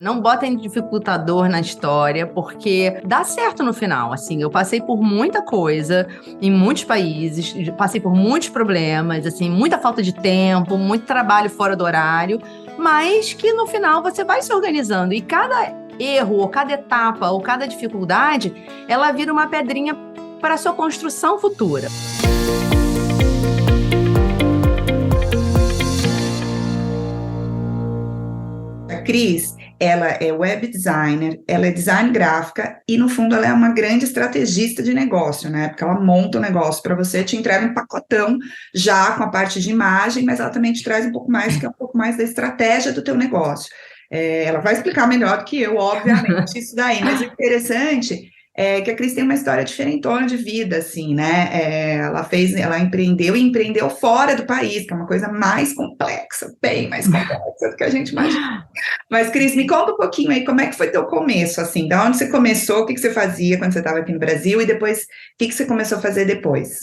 Não botem dificultador na história, porque dá certo no final. Assim, eu passei por muita coisa em muitos países, passei por muitos problemas, assim, muita falta de tempo, muito trabalho fora do horário, mas que no final você vai se organizando e cada erro, ou cada etapa, ou cada dificuldade, ela vira uma pedrinha para a sua construção futura. A Cris, ela é web designer, ela é design gráfica e, no fundo, ela é uma grande estrategista de negócio, né? Porque ela monta o negócio para você, te entrega um pacotão já com a parte de imagem, mas ela também te traz um pouco mais, que é um pouco mais da estratégia do teu negócio. Ela vai explicar melhor do que eu, obviamente, isso daí, mas o interessante é que a Cris tem uma história diferentona de vida, assim, né? Ela empreendeu e empreendeu fora do país, que é uma coisa mais complexa, bem mais complexa do que a gente imagina. Mas, Cris, me conta um pouquinho aí, como é que foi teu começo, assim, da onde você começou, o que que você fazia quando você estava aqui no Brasil, e depois, o que que você começou a fazer depois?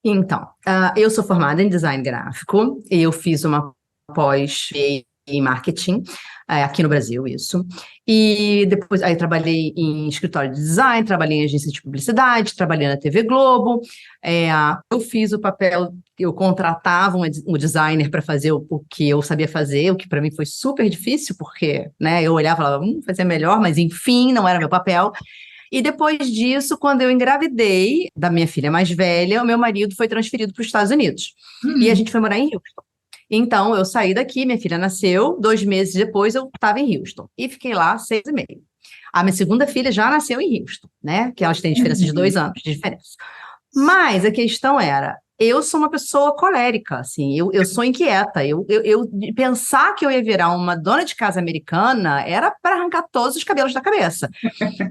Então, eu sou formada em design gráfico, eu fiz uma pós em marketing, aqui no Brasil, isso. E depois, aí trabalhei em escritório de design, trabalhei em agência de publicidade, trabalhei na TV Globo. Eu fiz o papel, eu contratava um designer para fazer o que eu sabia fazer, o que para mim foi super difícil, porque, né, eu olhava e falava, fazer melhor, mas enfim, não era meu papel. E depois disso, quando eu engravidei da minha filha mais velha, o meu marido foi transferido para os Estados Unidos. E a Hum, gente foi morar em Houston. Então, eu saí daqui, minha filha nasceu, 2 meses depois eu estava em Houston. E fiquei lá 6 e meio. A minha segunda filha já nasceu em Houston, né? Que elas têm diferença de uhum. 2 anos de diferença. Mas a questão era, eu sou uma pessoa colérica, assim, eu sou inquieta. De pensar que eu ia virar uma dona de casa americana era para arrancar todos os cabelos da cabeça.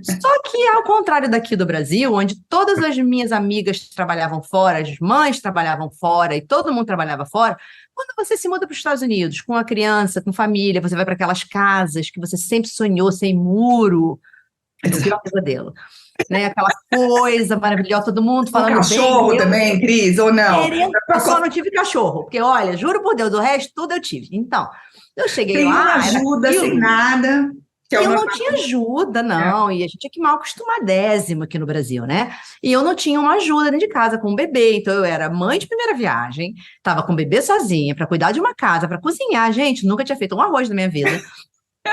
Só que, ao contrário daqui do Brasil, onde todas as minhas amigas trabalhavam fora, as mães trabalhavam fora e todo mundo trabalhava fora, quando você se muda para os Estados Unidos com a criança, com família, você vai para aquelas casas que você sempre sonhou sem muro, é o pior pesadelo, né? Aquela coisa maravilhosa, todo mundo O falando bem, cachorro também, Cris, ou não? eu só não tive cachorro, porque, olha, juro por Deus, o resto tudo eu tive. Então, eu cheguei Sem uma lá, era ajuda, sem aquilo. nada, que é E o eu normal. não tinha ajuda, não. E a gente é que mal acostumadésimo aqui no Brasil, né? E eu não tinha uma ajuda dentro de casa com um bebê. Então eu era mãe de primeira viagem, estava com o bebê sozinha para cuidar de uma casa, para cozinhar. Gente, nunca tinha feito um arroz na minha vida.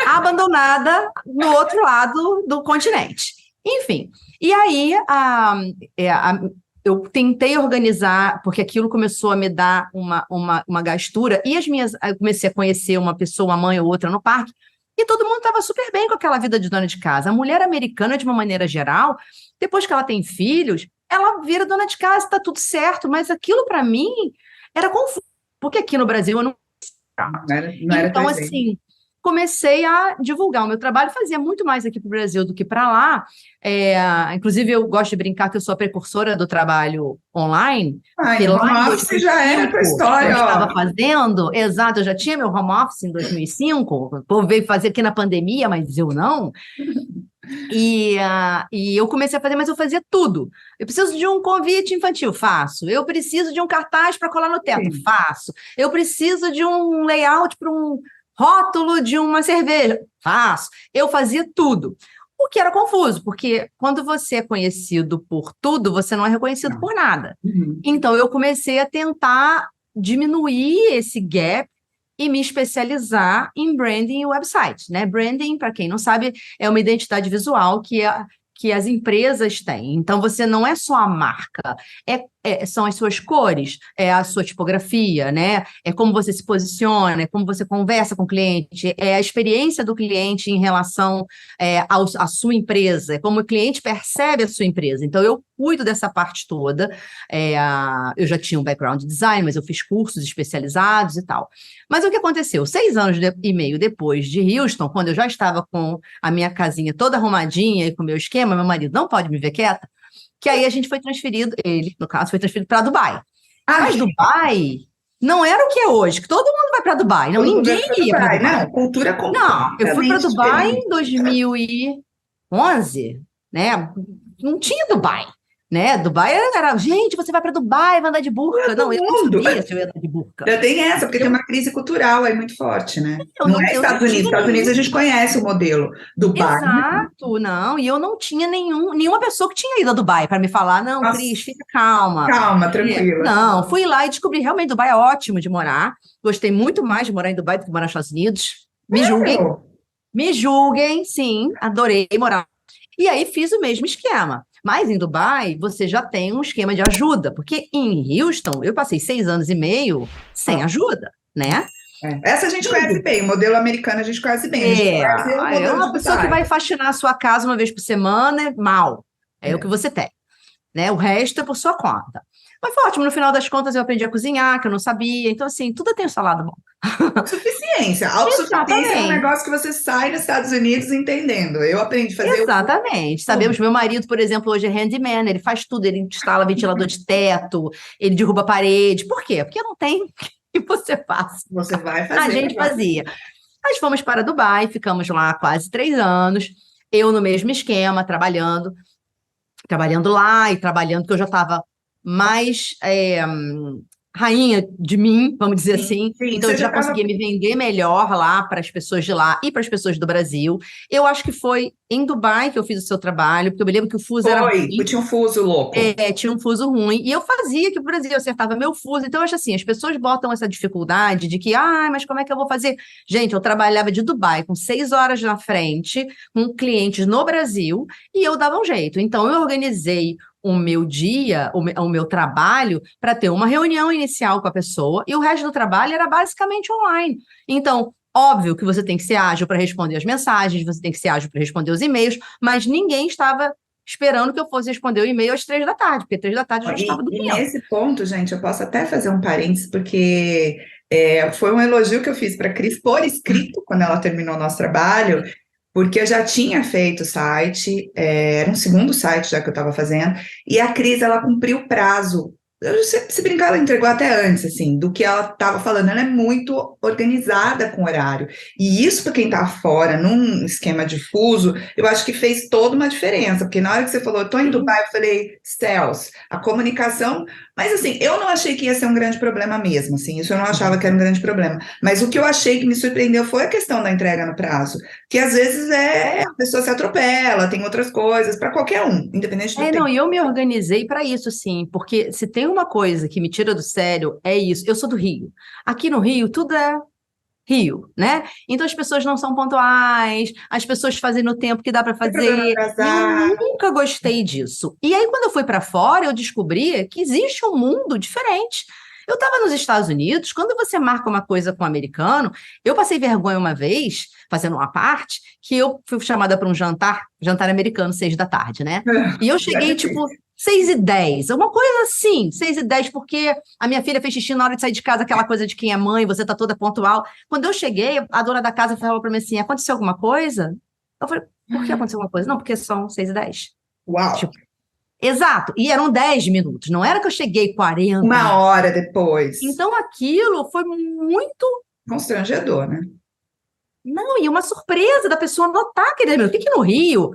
Abandonada no outro lado do continente. Enfim. E aí eu tentei organizar, porque aquilo começou a me dar uma gastura, e eu comecei a conhecer uma pessoa, uma mãe ou outra no parque. E todo mundo estava super bem com aquela vida de dona de casa. A mulher americana, de uma maneira geral, depois que ela tem filhos, ela vira dona de casa, está tudo certo, mas aquilo para mim era confuso, porque aqui no Brasil eu não. Não era tua Então, ideia. assim, comecei a divulgar o meu trabalho, fazia muito mais aqui para o Brasil do que para lá. Inclusive, eu gosto de brincar que eu sou a precursora do trabalho online, E porque no lá home em office já é a tua 2005 eu história, ó. estava fazendo, exato, eu já tinha meu home office em 2005, o povo veio fazer aqui na pandemia, mas eu não. E eu comecei a fazer, mas eu fazia tudo. Eu preciso de um convite infantil, faço. Eu preciso de um cartaz para colar no teto, Sim. faço. Eu preciso de um layout para um rótulo de uma cerveja, faço. Eu fazia tudo. O que era confuso, porque quando você é conhecido por tudo, você não é reconhecido Não. por nada. Uhum. Então, eu comecei a tentar diminuir esse gap e me especializar em branding e website, né? Branding, para quem não sabe, é uma identidade visual que as empresas têm. Então, você não é só a marca, são as suas cores, é a sua tipografia, né? É como você se posiciona, é como você conversa com o cliente, é a experiência do cliente em relação à sua empresa, é como o cliente percebe a sua empresa. Então, eu cuido dessa parte toda. Eu já tinha um background de design, mas eu fiz cursos especializados e tal. Mas o que aconteceu? 6 anos e meio depois de Houston, quando eu já estava com a minha casinha toda arrumadinha e com o meu esquema, meu marido não pode me ver quieta, que aí a gente foi transferido, ele, no caso, foi transferido para Dubai. Ah, Mas Dubai não era o que é hoje, que todo mundo vai para Dubai. Não, todo mundo vai ninguém para ia para Dubai. Dubai. Não, cultura Não, eu fui para completamente Dubai diferente. em 2011, né? Não tinha Dubai. né? Dubai era, gente, você vai para Dubai, vai andar de burca. Não, eu não mundo. sabia se eu ia andar de burca. Já tem essa, porque tem uma crise cultural aí muito forte, né? Eu Não não, é eu não Estados Unidos. tinha Estados Unidos a gente conhece o modelo. Dubai, Exato, não, e eu não tinha nenhuma pessoa que tinha ido a Dubai para me falar, não, nossa, Cris, fica calma. calma, tranquila. Não, fui lá e descobri realmente Dubai é ótimo de morar. Gostei muito mais de morar em Dubai do que morar nos Estados Unidos. Meu, Me julguem, sim, adorei morar. E aí fiz o mesmo esquema. Mas em Dubai, você já tem um esquema de ajuda, porque em Houston eu passei 6 anos e meio sem ajuda, né? essa a gente conhece bem, o modelo americano a gente conhece bem. A gente conhece o É modelo uma de pessoa que Dubai. vai faxinar a sua casa uma vez por semana, mal. É o que você tem, né? O resto é por sua conta. Mas foi ótimo, no final das contas eu aprendi a cozinhar, que eu não sabia. Então, assim, tudo tem o seu lado bom. Suficiência. Autossuficiência é um Exatamente. negócio que você sai nos Estados Unidos entendendo. Eu aprendi a fazer Exatamente. Sabemos, meu marido, por exemplo, hoje é handyman, ele faz tudo, ele instala ventilador de teto, ele derruba a parede. Por quê? Porque não tem que você faça. Você vai A fazer. gente fazia. Nós fomos para Dubai, ficamos lá quase 3 anos, eu no mesmo esquema, trabalhando lá e trabalhando, porque eu já estava mais rainha de mim, vamos dizer assim. Sim, Então, você eu já já estava. conseguia me vender melhor lá para as pessoas de lá e para as pessoas do Brasil. Eu acho que foi em Dubai que eu fiz o seu trabalho, porque eu me lembro que o fuso era Foi, ruim. tinha um fuso louco. Tinha um fuso ruim, e eu fazia aqui pro Brasil, eu acertava meu fuso. Então, eu acho assim, as pessoas botam essa dificuldade de que, mas como é que eu vou fazer? Gente, eu trabalhava de Dubai com 6 horas na frente, com clientes no Brasil, e eu dava um jeito. Então, eu organizei o meu dia, o meu trabalho, para ter uma reunião inicial com a pessoa, e o resto do trabalho era basicamente online. Então, óbvio que você tem que ser ágil para responder as mensagens, você tem que ser ágil para responder os e-mails, mas ninguém estava esperando que eu fosse responder o e-mail às 3 da tarde, porque 3 da tarde eu já estava E dormindo. nesse ponto, gente, eu posso até fazer um parênteses, porque foi um elogio que eu fiz para a Cris por escrito, quando ela terminou o nosso trabalho, porque eu já tinha feito o site, era um segundo site já que eu estava fazendo, e a Cris, ela cumpriu o prazo. Se brincar, ela entregou até antes, assim, do que ela estava falando. Ela é muito organizada com o horário. E isso, para quem está fora, num esquema difuso, eu acho que fez toda uma diferença. Porque na hora que você falou, estou em Dubai, eu falei, céus, a comunicação. Mas, assim, eu não achei que ia ser um grande problema mesmo, assim, isso eu não achava que era um grande problema. Mas o que eu achei que me surpreendeu foi a questão da entrega no prazo. Que às vezes a pessoa se atropela, tem outras coisas, para qualquer um, independente do Não, tempo. e eu me organizei para isso, sim, porque se tem uma coisa que me tira do sério, é isso. Eu sou do Rio. Aqui no Rio, tudo é Rio, né? Então as pessoas não são pontuais, as pessoas fazem no tempo que dá para Tem problema fazer, e eu atrasar. nunca gostei disso. E aí, quando eu fui para fora, eu descobri que existe um mundo diferente. Eu estava nos Estados Unidos, quando você marca uma coisa com um americano, eu passei vergonha uma vez, fazendo uma parte, que eu fui chamada para um jantar americano, 6 da tarde, né? E eu Já cheguei, que fiz. tipo, 6h10, uma coisa assim, 6h10, porque a minha filha fez xixi na hora de sair de casa, aquela coisa de quem é mãe, você tá toda pontual. Quando eu cheguei, a dona da casa falou para mim assim: aconteceu alguma coisa? Eu falei: por que aconteceu alguma coisa? Não, porque são 6h10. Uau! Tipo, exato, e eram 10 minutos, não era que eu cheguei 40 Uma minutos. hora depois. Então aquilo foi muito. Constrangedor, né? Não, e uma surpresa da pessoa notar aquele minuto. Porque no Rio,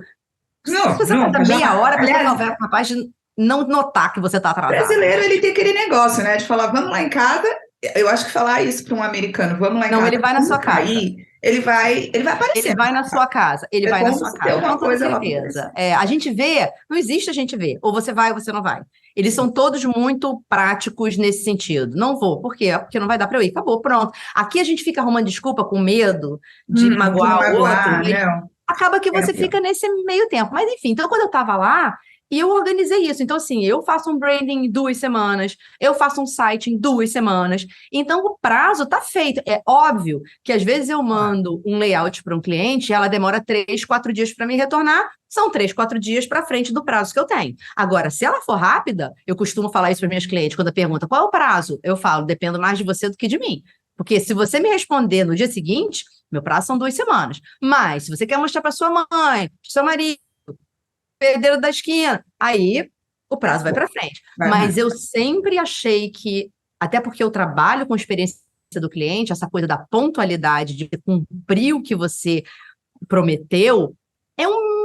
se Não, você nunca, passa meia jamais. hora, a pessoa Aliás, não vai capaz de não notar que você está atrasado. brasileiro, ele tem aquele negócio, né, de falar, vamos lá em casa. Eu acho que falar isso para um americano, vamos lá em Não, casa, ele vai na quando sua casa. cair, ele vai Ele aparecer. vai na sua casa, ele É vai na como sua se tem casa, com alguma toda coisa lá para aparecer. certeza. A gente vê, não existe a gente vê, ou você vai ou você não vai. Eles são todos muito práticos nesse sentido. Não vou, por quê? Porque não vai dar para eu ir, acabou, pronto. Aqui a gente fica arrumando desculpa com medo de De não magoar o outro, magoar, e não. acaba que É você pior. fica nesse meio tempo. Mas enfim, então quando eu estava lá, e eu organizei isso. Então, assim, eu faço um branding em 2 semanas, eu faço um site em 2 semanas. Então, o prazo está feito. É óbvio que às vezes eu mando um layout para um cliente e ela demora 3, 4 dias para me retornar. São 3, 4 dias para frente do prazo que eu tenho. Agora, se ela for rápida, eu costumo falar isso para minhas clientes quando perguntam qual é o prazo. Eu falo, dependo mais de você do que de mim. Porque se você me responder no dia seguinte, meu prazo são 2 semanas. Mas, se você quer mostrar para sua mãe, para seu marido, perderam da esquina. Aí o prazo vai para frente. Vai Mas mais. eu sempre achei que, até porque eu trabalho com experiência do cliente, essa coisa da pontualidade, de cumprir o que você prometeu, é um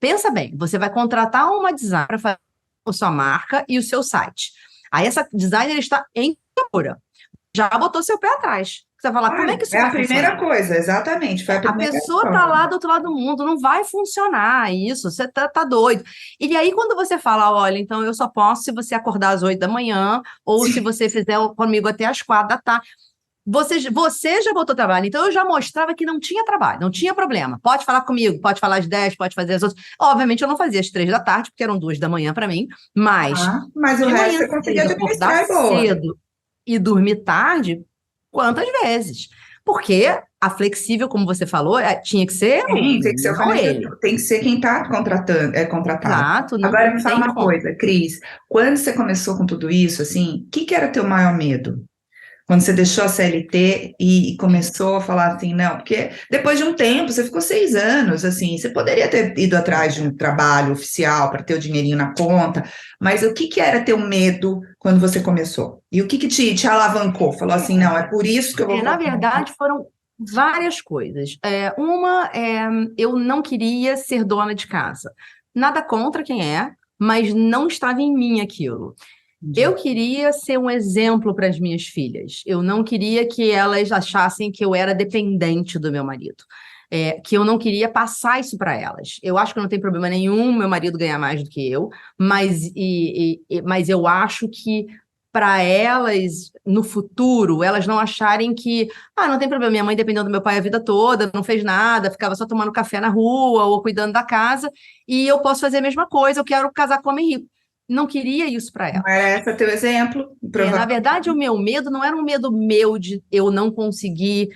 pensa bem, você vai contratar uma designer para fazer a sua marca e o seu site. Aí essa designer está em procura, já botou seu pé atrás. Você vai falar, como é que isso É a vai primeira funcionar? coisa, exatamente. Foi a A primeira pessoa ação. tá lá do outro lado do mundo, não vai funcionar isso, você tá doido. E aí, quando você fala, olha, então eu só posso se você acordar às 8 da manhã, ou se você fizer comigo até às 4 da tarde. Você já botou trabalho, então eu já mostrava que não tinha trabalho, não tinha problema. Pode falar comigo, pode falar às 10, pode fazer às outras. Obviamente, eu não fazia às 3 da tarde, porque eram 2 da manhã para mim, mas Tá? Mas o de resto manhã você conseguia cedo, acordar administrar e boa. cedo e dormir tarde, quantas vezes? Porque a flexível, como você falou, tinha que ser Tem que ser o não ele. fornecedor, tem que ser quem está contratado. Exato, Agora não me fala tem uma como. coisa, Cris, quando você começou com tudo isso, assim, o que que era teu maior medo? Quando você deixou a CLT e começou a falar assim, não, porque depois de um tempo, você ficou 6 anos, assim, você poderia ter ido atrás de um trabalho oficial para ter o dinheirinho na conta, mas o que que era teu medo quando você começou? E o que que te alavancou? Falou assim, não, é por isso que eu vou Na focar. verdade, foram várias coisas. Eu não queria ser dona de casa. Nada contra quem é, mas não estava em mim aquilo. Eu queria ser um exemplo para as minhas filhas. Eu não queria que elas achassem que eu era dependente do meu marido. Que eu não queria passar isso para elas. Eu acho que não tem problema nenhum meu marido ganhar mais do que eu, mas eu acho que para elas, no futuro, elas não acharem que, não tem problema, minha mãe dependeu do meu pai a vida toda, não fez nada, ficava só tomando café na rua ou cuidando da casa, e eu posso fazer a mesma coisa, eu quero casar com homem rico. Não queria isso para Não ela. era esse teu exemplo? Na Provavelmente. verdade, o meu medo não era um medo meu de eu não conseguir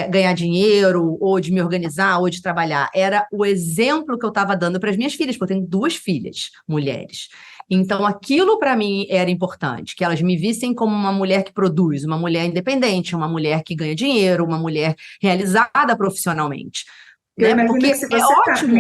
ganhar dinheiro, ou de me organizar, ou de trabalhar. Era o exemplo que eu estava dando para as minhas filhas, porque eu tenho 2 filhas, mulheres. Então, aquilo para mim era importante, que elas me vissem como uma mulher que produz, uma mulher independente, uma mulher que ganha dinheiro, uma mulher realizada profissionalmente. Eu Né? imagino que Porque se é você está ótimo.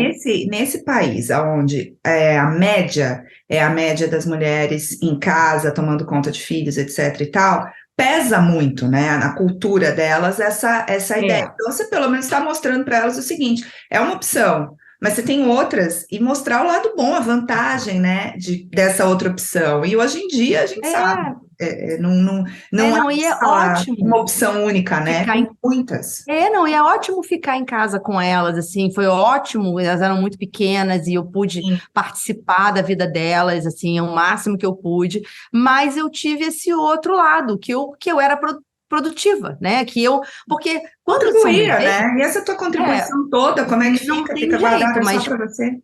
nesse país, onde a média é a média das mulheres em casa, tomando conta de filhos, etc. e tal, pesa muito, né, na cultura delas essa ideia. É, Então, você pelo menos está mostrando para elas o seguinte: é uma opção, mas você tem outras, e mostrar o lado bom, a vantagem, né, dessa outra opção. E hoje em dia a gente sabe, é, não é não, e é uma ótimo opção única, né? ficar Tem em muitas. não, e é ótimo ficar em casa com elas, assim, foi ótimo, elas eram muito pequenas e eu pude Sim. participar da vida delas, assim, o máximo que eu pude, mas eu tive esse outro lado, que eu era produtiva, né, porque quando eles são Contribuía, bebês, né? E essa tua é, contribuição toda, como é que não fica? tem Fica jeito, guardada só mas para você?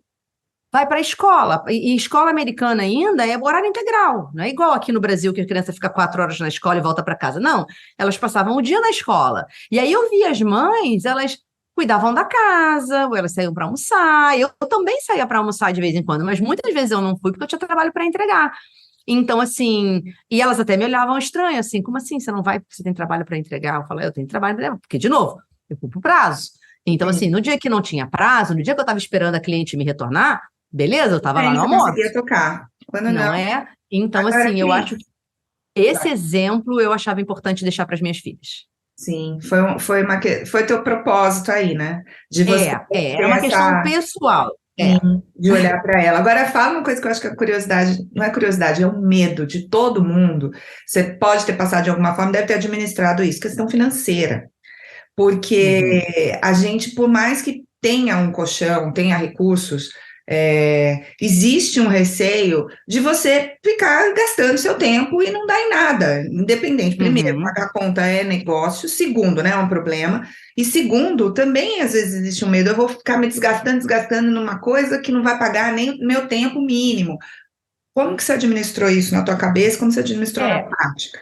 vai para a escola, e escola americana ainda é horário integral, não é igual aqui no Brasil que a criança fica 4 horas na escola e volta para casa, não, elas passavam o dia na escola, e aí eu via as mães, elas cuidavam da casa, ou elas saíam para almoçar, eu também saía para almoçar de vez em quando, mas muitas vezes eu não fui porque eu tinha trabalho para entregar, então assim, e elas até me olhavam estranho, assim, como assim, você não vai porque você tem trabalho para entregar? Eu falei, eu tenho trabalho para entregar, porque de novo, eu cumpro prazo, então assim, Sim. no dia que não tinha prazo, no dia que eu estava esperando a cliente me retornar, beleza, eu estava lá Sim, no você almoço, conseguia tocar. Quando não, não é? Então, agora assim, eu Cris. acho que esse Vai. exemplo eu achava importante deixar para as minhas filhas. Sim, foi teu propósito aí, né? De você ter Era uma questão essa, pessoal. sim, de olhar para ela. Agora, fala uma coisa que eu acho que é curiosidade, não é curiosidade, é um medo de todo mundo. Você pode ter passado de alguma forma, deve ter administrado isso, questão financeira. Uhum. Porque a gente, por mais que tenha um colchão, tenha recursos, existe um receio de você ficar gastando seu tempo e não dar em nada, independente. Primeiro, Uhum. pagar a conta é negócio, segundo, né, é um problema, e segundo, também às vezes existe um medo, eu vou ficar me desgastando numa coisa que não vai pagar nem o meu tempo mínimo. Como que você administrou isso na tua cabeça, como você administrou na É, prática?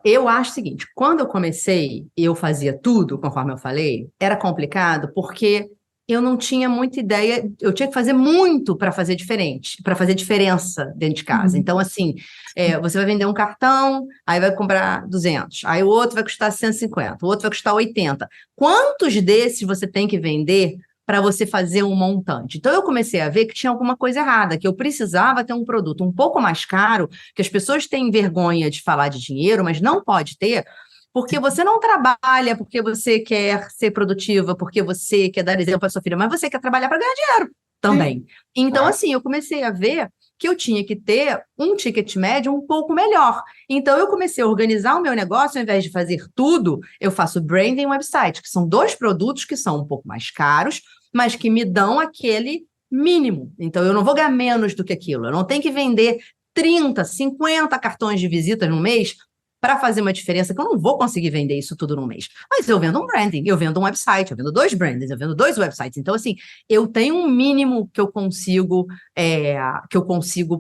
eu acho o seguinte, quando eu comecei, eu fazia tudo, conforme eu falei, era complicado porque eu não tinha muita ideia, eu tinha que fazer muito para fazer diferente, para fazer diferença dentro de casa. Uhum. Então, assim, você vai vender um cartão, aí vai comprar 200, aí o outro vai custar 150, o outro vai custar 80. Quantos desses você tem que vender para você fazer um montante? Então, eu comecei a ver que tinha alguma coisa errada, que eu precisava ter um produto um pouco mais caro, que as pessoas têm vergonha de falar de dinheiro, mas não pode ter, porque você não trabalha porque você quer ser produtiva, porque você quer dar exemplo para sua filha, mas você quer trabalhar para ganhar dinheiro. também. Então, assim, eu comecei a ver que eu tinha que ter um ticket médio um pouco melhor. Então, eu comecei a organizar o meu negócio, ao invés de fazer tudo, eu faço branding e website, que são dois produtos que são um pouco mais caros, mas que me dão aquele mínimo. Então, eu não vou ganhar menos do que aquilo. Eu não tenho que vender 30, 50 cartões de visita no mês para fazer uma diferença, que eu não vou conseguir vender isso tudo num mês. Mas eu vendo um branding, eu vendo um website, eu vendo dois brandings, eu vendo dois websites. Então, assim, eu tenho um mínimo que eu consigo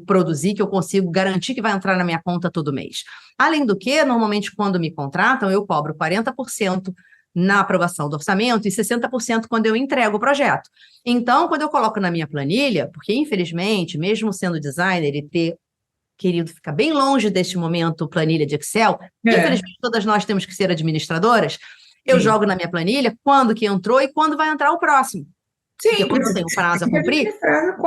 produzir, que eu consigo garantir que vai entrar na minha conta todo mês. Além do que, normalmente, quando me contratam, eu cobro 40% na aprovação do orçamento e 60% quando eu entrego o projeto. Então, quando eu coloco na minha planilha, porque, infelizmente, mesmo sendo designer e ter querido ficar bem longe deste momento planilha de Excel, infelizmente todas nós temos que ser administradoras, eu jogo na minha planilha quando que entrou e quando vai entrar o próximo. Porque quando eu tenho um prazo a cumprir,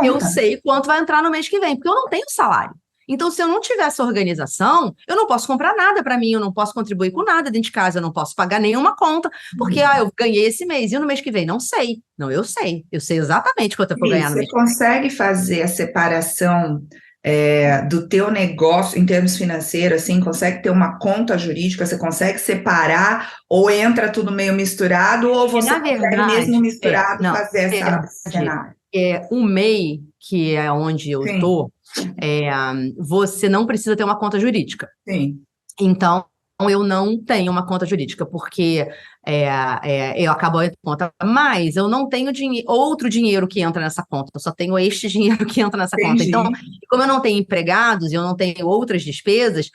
eu sei quanto vai entrar no mês que vem, porque eu não tenho salário. Então, se eu não tiver essa organização, eu não posso comprar nada para mim, eu não posso contribuir com nada dentro de casa, eu não posso pagar nenhuma conta, porque eu ganhei esse mês e no mês que vem não sei. Não, eu sei exatamente quanto eu vou ganhar no mês que vem. Você consegue fazer a separação do teu negócio em termos financeiros, assim, consegue ter uma conta jurídica, você consegue separar, ou entra tudo meio misturado, ou você consegue mesmo misturado fazer essa cenário? O MEI, que é onde eu estou, você não precisa ter uma conta jurídica. Sim. Então, eu não tenho uma conta jurídica, porque eu acabo a conta, mas eu não tenho outro dinheiro que entra nessa conta, eu só tenho este dinheiro que entra nessa conta. Então, como eu não tenho empregados e eu não tenho outras despesas,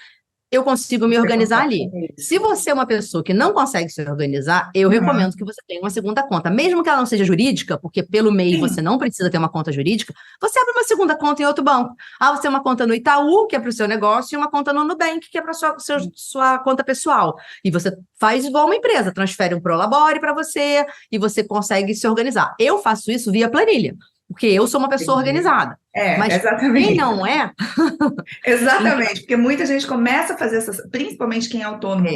eu consigo me organizar ali. Se você é uma pessoa que não consegue se organizar, eu recomendo que você tenha uma segunda conta, mesmo que ela não seja jurídica, porque pelo MEI você não precisa ter uma conta jurídica, você abre uma segunda conta em outro banco. Você tem uma conta no Itaú, que é para o seu negócio, e uma conta no Nubank, que é para sua conta pessoal. E você faz igual uma empresa, transfere um Prolabore para você, e você consegue se organizar. Eu faço isso via planilha, porque eu sou uma pessoa organizada. Mas exatamente. Quem não é... Exatamente, porque muita gente começa a fazer principalmente quem é autônomo,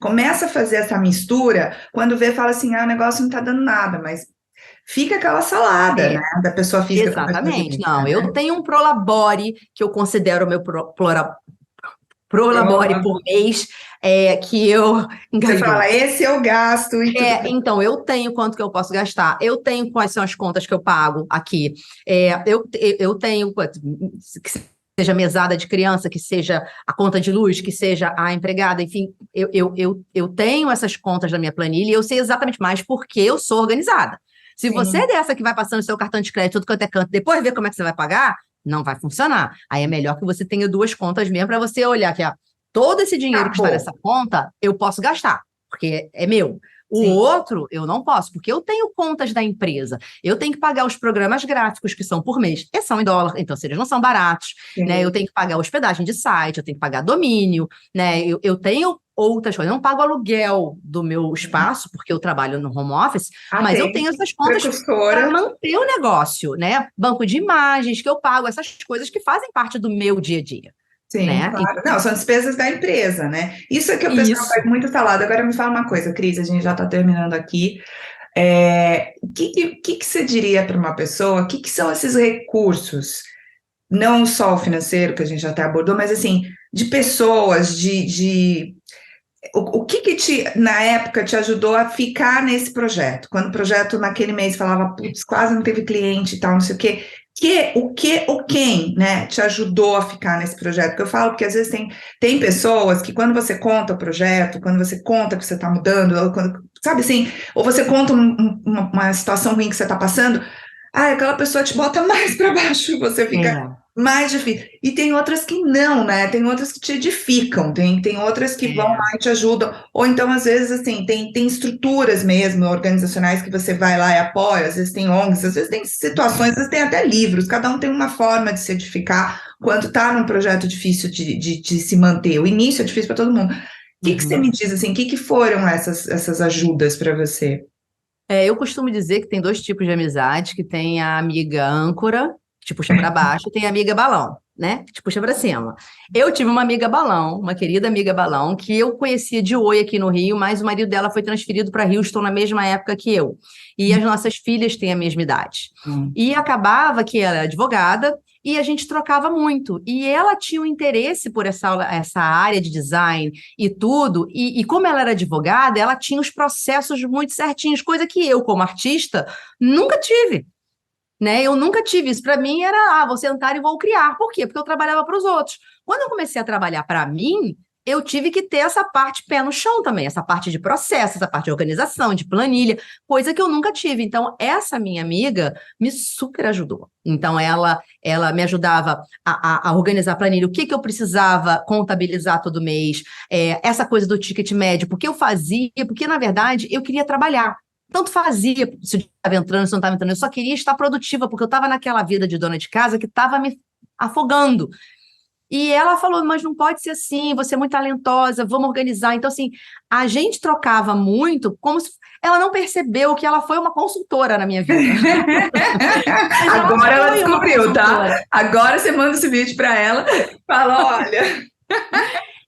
começa a fazer essa mistura, quando vê, fala assim, o negócio não está dando nada, mas fica aquela salada, né, da pessoa física. Exatamente, não, eu tenho um Prolabore, que eu considero o meu Prolabore por mês, que eu... Você fala, esse eu gasto. Então, eu tenho quanto que eu posso gastar, eu tenho quais são as contas que eu pago aqui, eu tenho... que seja mesada de criança, que seja a conta de luz, que seja a empregada, enfim, eu tenho essas contas na minha planilha e eu sei exatamente mais porque eu sou organizada. Se você é dessa que vai passando seu cartão de crédito, tudo quanto é canto, depois ver como é que você vai pagar, não vai funcionar. Aí é melhor que você tenha duas contas mesmo para você olhar que todo esse dinheiro que está nessa conta, eu posso gastar, porque é meu. O outro, eu não posso, porque eu tenho contas da empresa. Eu tenho que pagar os programas gráficos, que são por mês, e são em dólar, então eles não são baratos, né? Eu tenho que pagar hospedagem de site, eu tenho que pagar domínio, né? Eu tenho outras coisas. Eu não pago aluguel do meu espaço, porque eu trabalho no home office, mas eu tenho essas contas para manter o negócio, né? Banco de imagens que eu pago, essas coisas que fazem parte do meu dia a dia. Sim, né? Claro. Não, são despesas da empresa, né? Isso é que o pessoal faz muito salado. Agora me fala uma coisa, Cris, a gente já está terminando aqui. O que você diria para uma pessoa? O que são esses recursos? Não só o financeiro, que a gente já até abordou, mas assim, de pessoas, o que na época, te ajudou a ficar nesse projeto? Quando o projeto, naquele mês, falava, putz, quase não teve cliente e tal, não sei o quê. Quem, né, te ajudou a ficar nesse projeto? Porque eu falo, porque às vezes tem pessoas que quando você conta o projeto, quando você conta que você está mudando, sabe assim, ou você conta uma situação ruim que você está passando, aquela pessoa te bota mais para baixo e você fica mais difícil. E tem outras que não, né? Tem outras que te edificam, tem outras que vão lá e te ajudam. Ou então, às vezes, assim, tem estruturas mesmo, organizacionais, que você vai lá e apoia, às vezes tem ONGs, às vezes tem situações, às vezes tem até livros, cada um tem uma forma de se edificar quando está num projeto difícil de se manter. O início é difícil para todo mundo. O que você me diz, assim, o que foram essas ajudas para você? Eu costumo dizer que tem dois tipos de amizade, que tem a amiga âncora, que te puxa para baixo, e tem a amiga balão. né? Que te puxa pra cima. Eu tive uma amiga balão, uma querida amiga balão, que eu conhecia de oi aqui no Rio, mas o marido dela foi transferido para Houston na mesma época que eu. E as nossas filhas têm a mesma idade. E acabava que ela era advogada e a gente trocava muito. E ela tinha um interesse por essa área de design e tudo. E como ela era advogada, ela tinha os processos muito certinhos, coisa que eu, como artista, nunca tive. Né? Eu nunca tive isso. Para mim era, vou sentar e vou criar. Por quê? Porque eu trabalhava para os outros. Quando eu comecei a trabalhar para mim, eu tive que ter essa parte pé no chão também, essa parte de processo, essa parte de organização, de planilha, coisa que eu nunca tive. Então, essa minha amiga me super ajudou. Então, ela me ajudava a organizar a planilha, o que eu precisava contabilizar todo mês, essa coisa do ticket médio, porque eu fazia, porque, na verdade, eu queria trabalhar. Tanto fazia se eu estava entrando, se não estava entrando, eu só queria estar produtiva, porque eu estava naquela vida de dona de casa que estava me afogando. E ela falou, mas não pode ser assim, você é muito talentosa, vamos organizar. Então, assim, a gente trocava muito, como se ela não percebeu que ela foi uma consultora na minha vida. Agora ela descobriu, tá? Agora você manda esse vídeo para ela e fala, olha...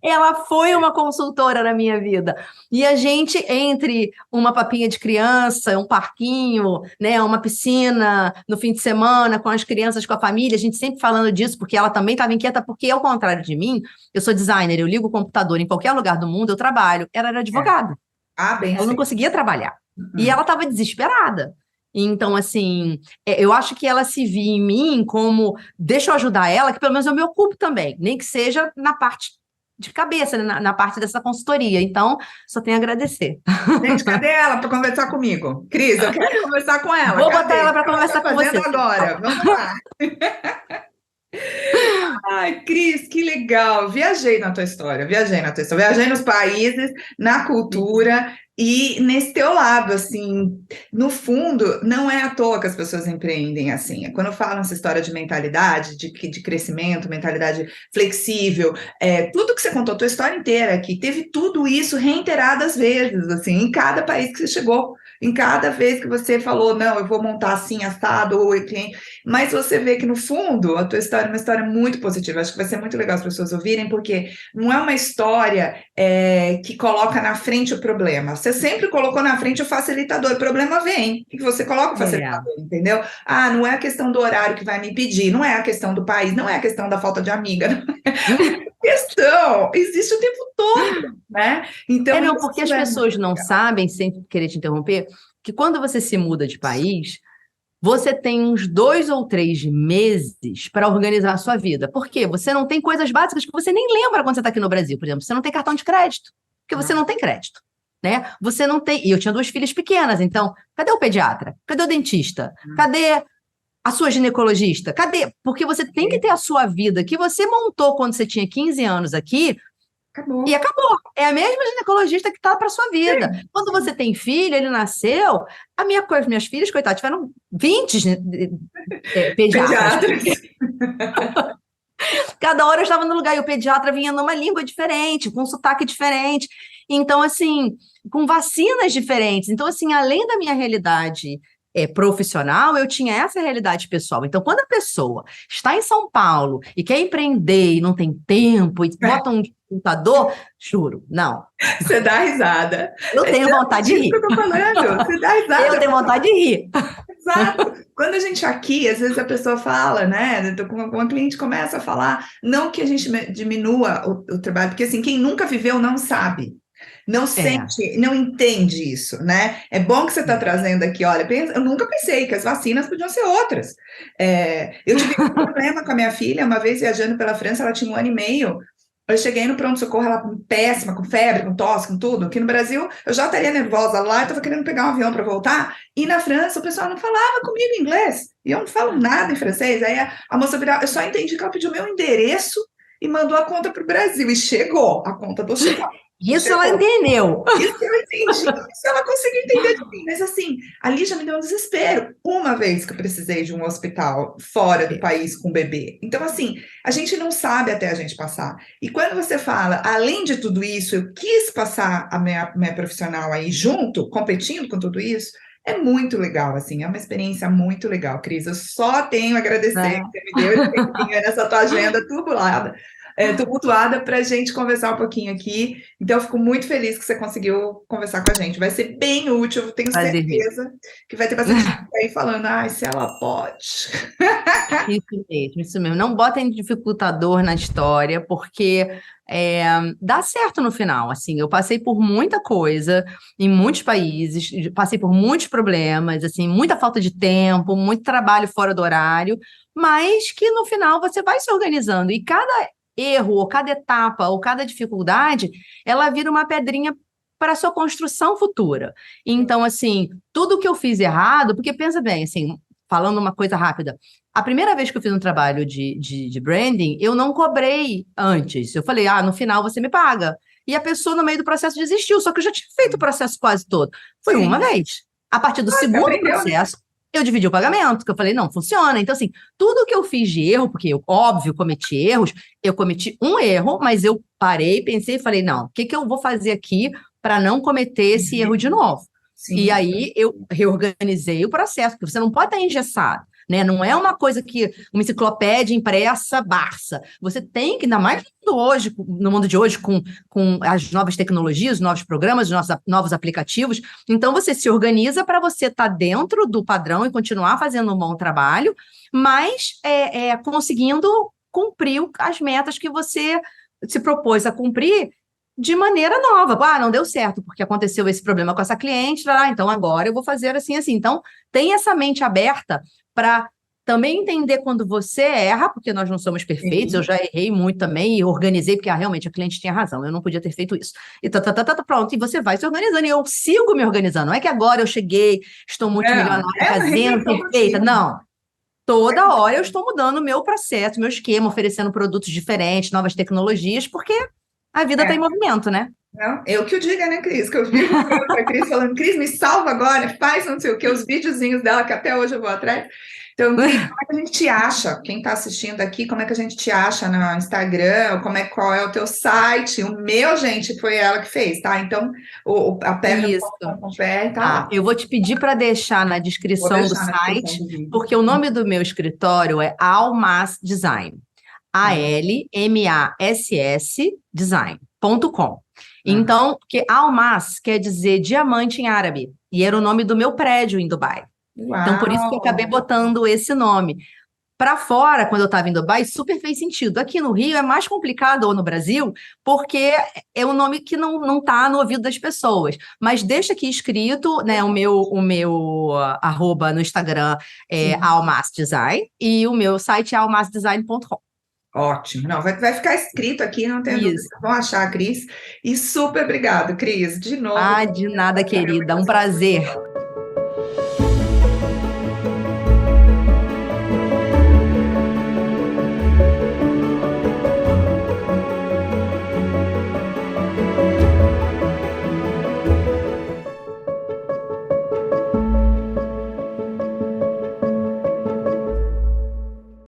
Ela foi uma consultora na minha vida. E a gente, entre uma papinha de criança, um parquinho, né, uma piscina no fim de semana com as crianças, com a família, a gente sempre falando disso, porque ela também estava inquieta, porque, ao contrário de mim, eu sou designer, eu ligo o computador em qualquer lugar do mundo, eu trabalho. Ela era advogada. Bem ela não conseguia trabalhar. E ela estava desesperada. Então, assim, eu acho que ela se via em mim como, deixa eu ajudar ela, que pelo menos eu me ocupo também, nem que seja na parte de cabeça, né, na parte dessa consultoria. Então, só tenho a agradecer. Gente, cadê ela para conversar comigo? Cris, eu quero conversar com ela. Vou botar ela para conversar com você. Agora, vamos lá. Ai, Cris, que legal. Viajei na tua história, viajei nos países, na cultura e nesse teu lado, assim, no fundo, não é à toa que as pessoas empreendem assim. Quando falam essa história de mentalidade, de crescimento, mentalidade flexível, tudo que você contou, a tua história inteira aqui, teve tudo isso reiteradas vezes, assim, em cada país que você chegou. Em cada vez que você falou, não, eu vou montar assim, assado, ou cliente, mas você vê que no fundo a tua história é uma história muito positiva. Acho que vai ser muito legal as pessoas ouvirem, porque não é uma história que coloca na frente o problema. Você sempre colocou na frente o facilitador, o problema vem, e você coloca o facilitador, entendeu? Não é a questão do horário que vai me impedir, não é a questão do país, não é a questão da falta de amiga, não é questão, existe o tempo todo, né? Então, não, porque as pessoas não sabem, sem querer te interromper, que quando você se muda de país, você tem uns 2 ou 3 meses para organizar a sua vida. Por quê? Você não tem coisas básicas que você nem lembra quando você está aqui no Brasil. Por exemplo, você não tem cartão de crédito, porque você não tem crédito, né? Você não tem... E eu tinha 2 filhas pequenas, então, cadê o pediatra? Cadê o dentista? Cadê a sua ginecologista? Cadê? Porque você tem que ter a sua vida que você montou quando você tinha 15 anos aqui. Acabou. E acabou. É a mesma ginecologista que está para sua vida. Quando você tem filho, ele nasceu. Minhas filhas, coitadas, tiveram 20 pediatras. Cada hora eu estava no lugar e o pediatra vinha numa língua diferente, com um sotaque diferente. Então, assim, com vacinas diferentes. Então, assim, além da minha realidade profissional, eu tinha essa realidade pessoal. Então, quando a pessoa está em São Paulo e quer empreender e não tem tempo, e bota um computador, juro, não. Você dá risada. Eu tenho vontade de rir. Que eu tô falando. Você dá risada. Eu tenho vontade de rir. Exato. Quando a gente aqui, às vezes a pessoa fala, né? Uma cliente começa a falar, não que a gente diminua o trabalho, porque assim, quem nunca viveu não sabe. Não sente, não entende isso, né? É bom que você está trazendo aqui, olha, eu nunca pensei que as vacinas podiam ser outras. Eu tive um problema com a minha filha, uma vez viajando pela França, ela tinha 1 ano e meio, eu cheguei no pronto-socorro, ela péssima, com febre, com tosse, com tudo. Aqui no Brasil, eu já estaria nervosa lá, eu estava querendo pegar um avião para voltar, e na França o pessoal não falava comigo inglês, e eu não falo nada em francês. Aí a moça virava, eu só entendi que ela pediu meu endereço e mandou a conta para o Brasil, e chegou a conta do check. Isso ela entendeu. Isso eu entendi, isso ela conseguiu entender de mim, mas assim, ali já me deu um desespero, uma vez que eu precisei de um hospital fora do país com bebê. Então assim, a gente não sabe até a gente passar. E quando você fala, além de tudo isso, eu quis passar a minha profissional aí junto, competindo com tudo isso, É muito legal, assim, é uma experiência muito legal, Cris. Eu só tenho a agradecer que né? você me deu esse tempinho aí nessa tua agenda tumultuada, tumultuada para a gente conversar um pouquinho aqui. Então, eu fico muito feliz que você conseguiu conversar com a gente. Vai ser bem útil, tenho Prazer mesmo. certeza que vai ter bastante gente aí falando, ai, se ela pode. Isso mesmo, isso mesmo. Não botem dificultador na história, porque é, dá certo no final. Assim, eu passei por muita coisa em muitos países, passei por muitos problemas, assim, muita falta de tempo, muito trabalho fora do horário, mas que no final você vai se organizando e cada erro, ou cada etapa, ou cada dificuldade, ela vira uma pedrinha para a sua construção futura. Então, assim, tudo que eu fiz errado, porque pensa bem, assim, falando uma coisa rápida. A primeira vez que eu fiz um trabalho de branding, eu não cobrei antes. Eu falei, no final você me paga. E a pessoa, no meio do processo, desistiu. Só que eu já tinha feito o processo quase todo. Foi uma Sim, vez. A partir do você segundo aprendeu, né? processo, eu dividi o pagamento, que eu falei, não, funciona. Então, assim, tudo que eu fiz de erro, porque eu, óbvio, cometi erros, eu cometi um erro, mas eu parei, pensei e falei, não, o que que eu vou fazer aqui para não cometer esse erro de novo? E Sim, aí eu reorganizei o processo, porque você não pode estar engessado. Né? Não é uma coisa que uma enciclopédia impressa, Barça. Você tem que, ainda mais hoje, no mundo de hoje, com as novas tecnologias, os novos programas, os novos aplicativos. Então, você se organiza para você estar dentro do padrão e continuar fazendo um bom trabalho, mas conseguindo cumprir as metas que você se propôs a cumprir de maneira nova. Não deu certo, porque aconteceu esse problema com essa cliente, então agora eu vou fazer assim, assim. Então, tem essa mente aberta para também entender quando você erra, porque nós não somos perfeitos, eu sim. já errei muito também e organizei, porque realmente a cliente tinha razão, eu não podia ter feito isso. E pronto, e você vai se organizando, e eu sigo me organizando. Não é que agora eu cheguei, estou Não, multimilionária, é uma fazendo, regressão perfeita. contínua. Não. Toda hora eu estou mudando o meu processo, meu esquema, oferecendo produtos diferentes, novas tecnologias, porque a vida está em É, movimento, né? não, eu que o diga, né, Cris? Que eu vivo falando para a Cris, falando, Cris, me salva agora, faz não sei o que, os videozinhos dela, que até hoje eu vou atrás. Então, Cris, como é que a gente te acha? Quem está assistindo aqui, como é que a gente te acha no Instagram? Qual é o teu site? O meu, gente, foi ela que fez, tá? Então, a Isso. perna.com.br tá Tá, lá. eu vou te pedir para deixar na Vou descrição do deixar na descrição site, do vídeo. porque o nome do meu escritório é Almas Design. Tá? ALMASS design.com. Ah, Então, porque Almas quer dizer diamante em árabe, e era o nome do meu prédio em Dubai. Então, por isso que eu acabei uau! botando esse nome. Para fora, quando eu estava em Dubai, super fez sentido. Aqui no Rio é mais complicado, ou no Brasil, porque é um nome que não está no ouvido das pessoas. Mas deixa aqui escrito, né? O meu arroba no Instagram é Sim. Almas Design e o meu site é almasdesign.com. Ótimo. Não, vai ficar escrito aqui, não tenho dúvida Isso. que vão achar, Cris. E super obrigado, Cris. De novo, Ah, de nada, querida. Um prazer.